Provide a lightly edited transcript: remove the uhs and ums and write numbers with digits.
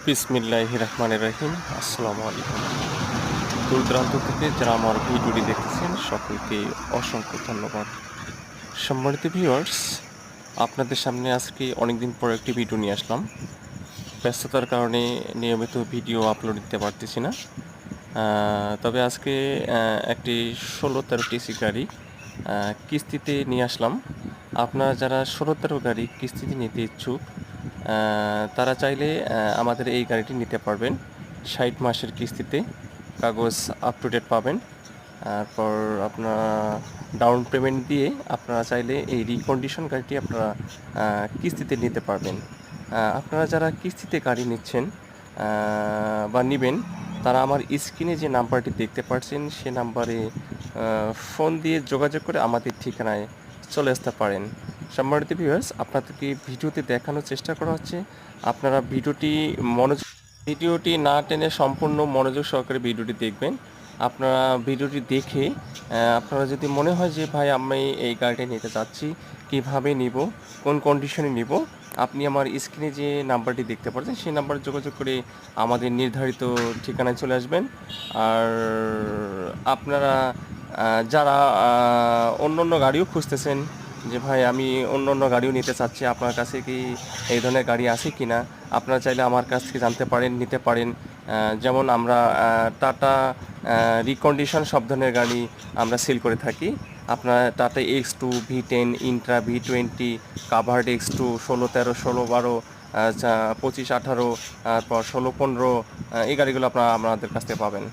বিসমিল্লাহির রহমানির রহিম। আসসালামু আলাইকুম। দূর দূরান্ত থেকে যারা আমার ভিডিওটি দেখতেছেন সকলকে অসংখ্য ধন্যবাদ। সম্মানিত ভিউয়ার্স, আপনাদের সামনে আজকে অনেকদিন পর একটি ভিডিও নিয়ে আসলাম। ব্যস্ততার কারণে নিয়মিত ভিডিও আপলোড দিতে পারতেছি না। তবে আজকে একটি 16-13 টিসি গাড়ি কিস্তিতে নিয়ে আসলাম। আপনারা যারা 16-13 গাড়ি কিস্তিতে নিতে ইচ্ছুক তারা চাইলে আমাদের এই গাড়িটি নিতে পারবেন। 60 মাসের কিস্তিতে কাগজ আপ টু ডেট পাবেন। তারপর আপনারা ডাউন পেমেন্ট দিয়ে আপনারা চাইলে এই রিকন্ডিশন গাড়িটি আপনারা কিস্তিতে নিতে পারবেন। আপনারা যারা কিস্তিতে গাড়ি নিচ্ছেন বা নেবেন তারা আমার স্ক্রিনে যে নাম্বারটি দেখতে পাচ্ছেন সে নাম্বারে ফোন দিয়ে যোগাযোগ করে আমাদের ঠিকানায় চলে আসতে পারেন। সম্মানিত ভিউয়ার্স, আপনাদেরকে ভিডিওতে দেখানোর চেষ্টা করা হচ্ছে। আপনারা ভিডিওটি না টেনে সম্পূর্ণ মনোযোগ সহকারে ভিডিওটি দেখবেন। আপনারা ভিডিওটি দেখে আপনারা যদি মনে হয় যে ভাই আমি এই গাড়িটা নিতে চাচ্ছি, কীভাবে নিব, কোন কন্ডিশনে নিব, আপনি আমার স্ক্রিনে যে নাম্বারটি দেখতে পাচ্ছেন সেই নাম্বারে যোগাযোগ করে আমাদের নির্ধারিত ঠিকানায় চলে আসবেন। আর আপনারা যারা অন্য গাড়িও খুঁজতেছেন যে ভাই আমি অন্য গাড়িও নিতে চাচ্ছি, আপনার কাছে কি এই ধরনের গাড়ি আছে কি না, আপনারা চাইলে আমার কাছ থেকে জানতে পারেন, নিতে পারেন। যেমন আমরা টাটা রিকন্ডিশন সব ধরনের গাড়ি আমরা সেল করে থাকি। আপনার tata X2, V10, Intra, V20, covered X2, 16-13, 16-12, 25-18, তারপর 16-15 এই গাড়িগুলো আপনারা আমাদের কাছ থেকে পাবেন।